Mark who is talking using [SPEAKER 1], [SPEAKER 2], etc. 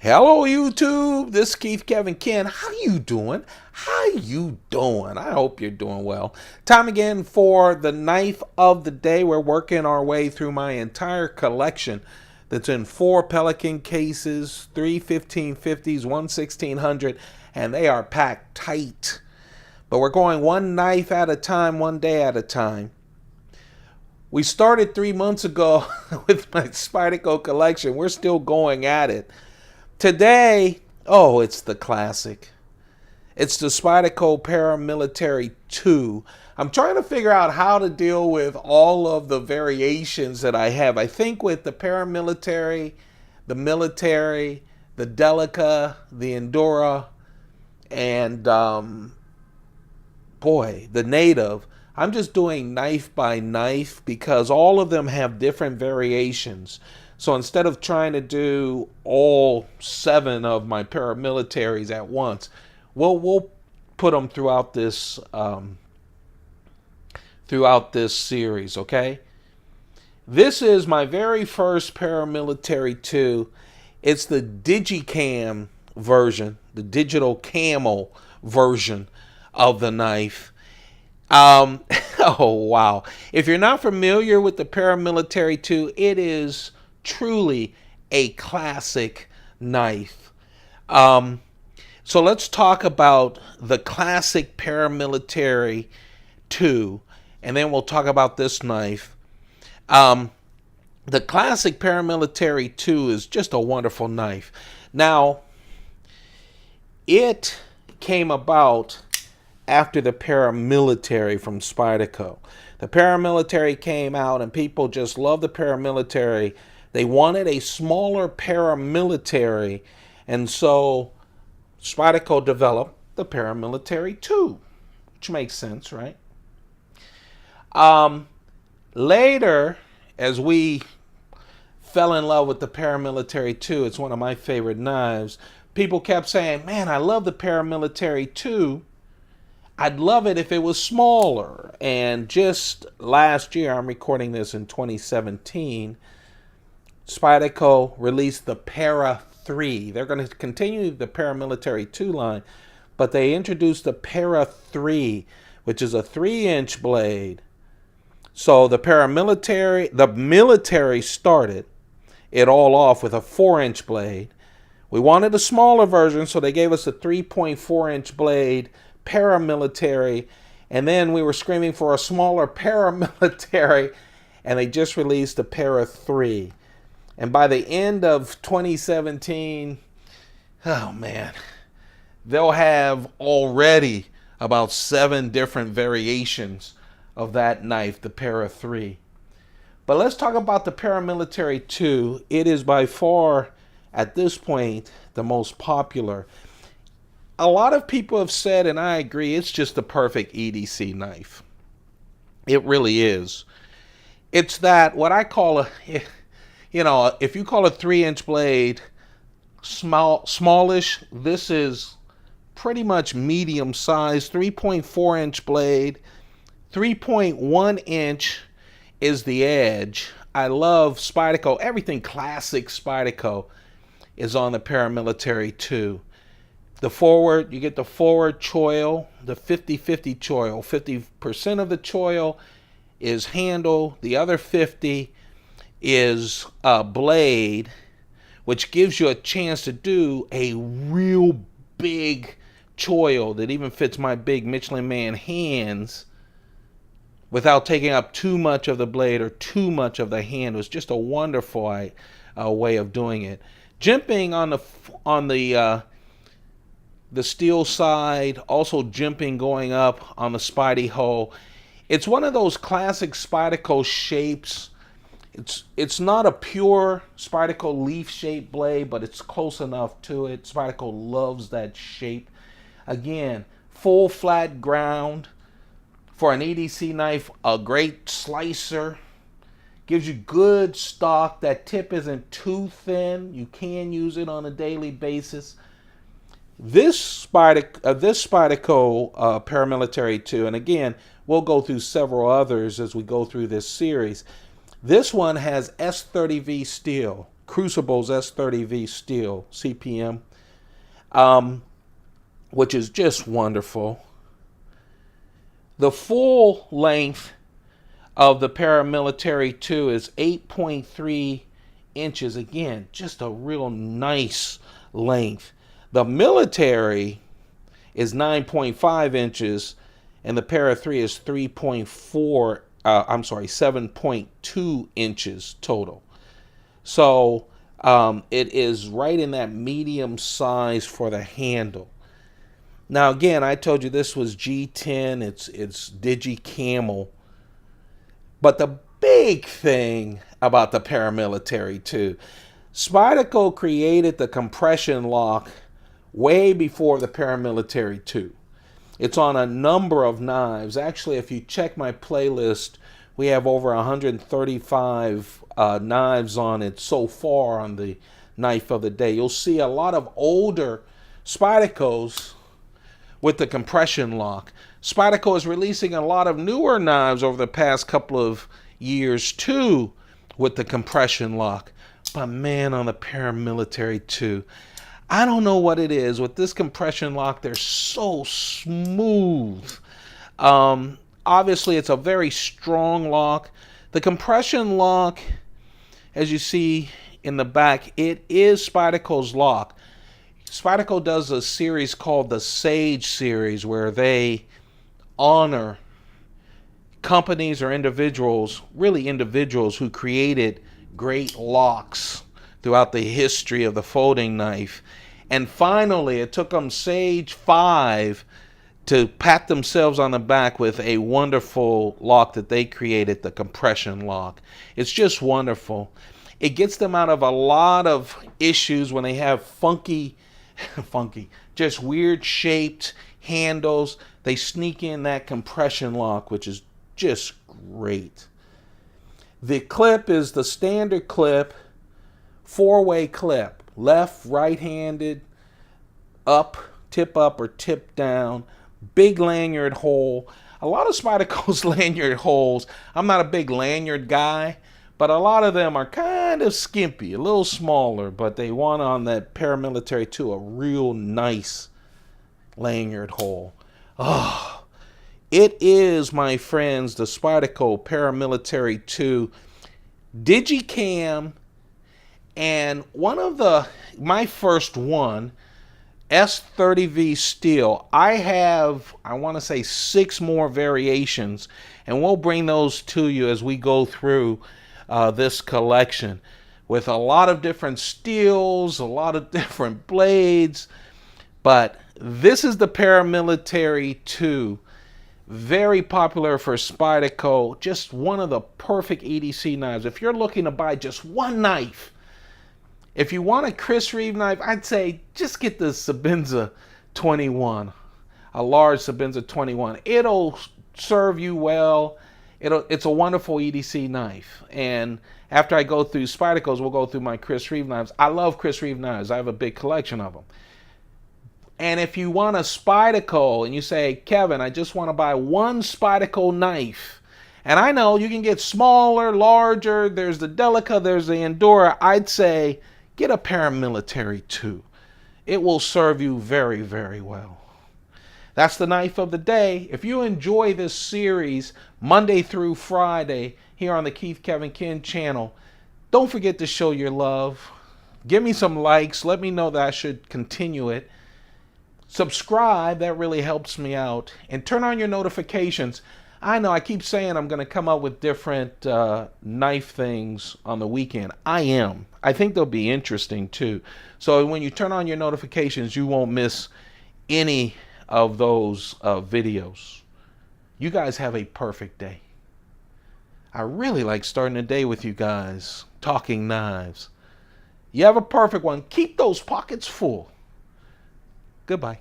[SPEAKER 1] Hello YouTube, this is Keith Kevin Ken. How you doing? How you doing? I hope you're doing well. Time again for the knife of the day. We're working our way through my entire collection that's in 4 Pelican cases, 3 1550s, 1 1600, and they are packed tight. But we're going one knife at a time, one day at a time. We started 3 months ago with my Spyderco collection. We're still going at it. Today, oh, it's the classic. It's the Spyderco ParaMilitary 2. I'm trying to figure out how to deal with all of the variations that I have. I think with the paramilitary, the military, the Delica, the Endura, and the native, I'm just doing knife by knife because all of them have different variations. So instead of trying to do all 7 of my paramilitaries at once, we'll put them throughout this series, okay? This is my very first paramilitary 2. It's the Digicam version, the digital camo version of the knife. Oh wow. If you're not familiar with the paramilitary 2, it is truly a classic knife. So let's talk about the classic paramilitary 2, and then we'll talk about this knife. The classic paramilitary 2 is just a wonderful knife. Now, it came about after the paramilitary from Spyderco. The paramilitary came out and people just loved the paramilitary. They wanted a smaller paramilitary, and so Spyderco developed the paramilitary 2, which makes sense, right? Later, as we fell in love with the paramilitary 2, it's one of my favorite knives, people kept saying, man, I love the paramilitary 2. I'd love it if it was smaller. And just last year, I'm recording this in 2017, Spyderco released the Para 3. They're going to continue the paramilitary 2 line, but they introduced the Para 3, which is a 3-inch blade. So the military started it all off with a 4-inch blade. We wanted a smaller version, so they gave us a 3.4-inch blade paramilitary, and then we were screaming for a smaller paramilitary, and they just released the Para 3. And by the end of 2017, oh man, they'll have already about 7 different variations of that knife, the Para 3. But let's talk about the paramilitary 2. It is by far, at this point, the most popular. A lot of people have said, and I agree, it's just the perfect EDC knife. It really is. It's that, what I call a, you know, if you call a 3-inch blade smallish, this is pretty much medium size. 3.4-inch blade, 3.1 inch is the edge. I love Spyderco. Everything classic Spyderco is on the paramilitary 2. The forward, you get the forward choil, the 50-50 choil. 50% of the choil is handle, the other 50 is a blade, which gives you a chance to do a real big choil that even fits my big Michelin Man hands without taking up too much of the blade or too much of the handle. It's just a wonderful way of doing it. Jimping on the steel side, also jimping going up on the Spidey hull. It's one of those classic Spyderco shapes. It's not a pure Spyderco leaf-shaped blade, but it's close enough to it. Spyderco loves that shape. Again, full flat ground. For an EDC knife, a great slicer. Gives you good stock. That tip isn't too thin. You can use it on a daily basis. This Spyderco paramilitary 2, and again, we'll go through several others as we go through this series. This one has S30V steel. Crucibles S30V steel CPM, which is just wonderful. The full length of the ParaMilitary 2 is 8.3 inches. Again, just a real nice length. The military is 9.5 inches, and the Para 3 is 7.2 inches total. So it is right in that medium size for the handle. Now again, I told you this was G10, it's Digi Camel. But the big thing about the ParaMilitary 2, Spyderco created the compression lock way before the ParaMilitary 2. It's on a number of knives. Actually, if you check my playlist, we have over 135 knives on it so far on the knife of the day. You'll see a lot of older Spydercos with the compression lock. Spyderco is releasing a lot of newer knives over the past couple of years too with the compression lock. But man, on the ParaMilitary 2, I don't know what it is with this compression lock. They're so smooth. Obviously, it's a very strong lock. The compression lock, as you see in the back, it is Spyderco's lock. Spyderco does a series called the Sage series where they honor companies or individuals, really individuals who created great locks throughout the history of the folding knife. And finally, it took them Sage 5 to pat themselves on the back with a wonderful lock that they created, the compression lock. It's just wonderful. It gets them out of a lot of issues when they have funky, just weird shaped handles. They sneak in that compression lock, which is just great. The clip is the standard clip, 4-way clip, left, right-handed, up, tip up or tip down, big lanyard hole. A lot of Spyderco's lanyard holes, I'm not a big lanyard guy, but a lot of them are kind of skimpy, a little smaller, but they want on that ParaMilitary 2 a real nice lanyard hole. Oh, it is, my friends, the Spyderco ParaMilitary 2 Digicam, and one of my first one, S30V steel. I have, I want to say 6 more variations, and we'll bring those to you as we go through this collection with a lot of different steels, a lot of different blades. But this is the ParaMilitary 2. Very popular for Spyderco. Just one of the perfect EDC knives. If you're looking to buy just one knife, if you want a Chris Reeve knife, I'd say just get the Sabinza 21, a large Sabinza 21. It'll serve you well. It's a wonderful EDC knife. And after I go through Spyderco's, we'll go through my Chris Reeve knives. I love Chris Reeve knives. I have a big collection of them. And if you want a Spyderco and you say, Kevin, I just want to buy one Spyderco knife, and I know you can get smaller, larger, there's the Delica, there's the Endura, I'd say get a ParaMilitary 2. It will serve you very, very well. That's the knife of the day. If you enjoy this series Monday through Friday here on the Keith Kevin Kin channel, don't forget to show your love. Give me some likes. Let me know that I should continue it. Subscribe, that really helps me out. And turn on your notifications. I know I keep saying I'm going to come up with different knife things on the weekend. I am. I think they'll be interesting too. So when you turn on your notifications, you won't miss any of those videos. You guys have a perfect day. I really like starting the day with you guys talking knives. You have a perfect one. Keep those pockets full. Goodbye.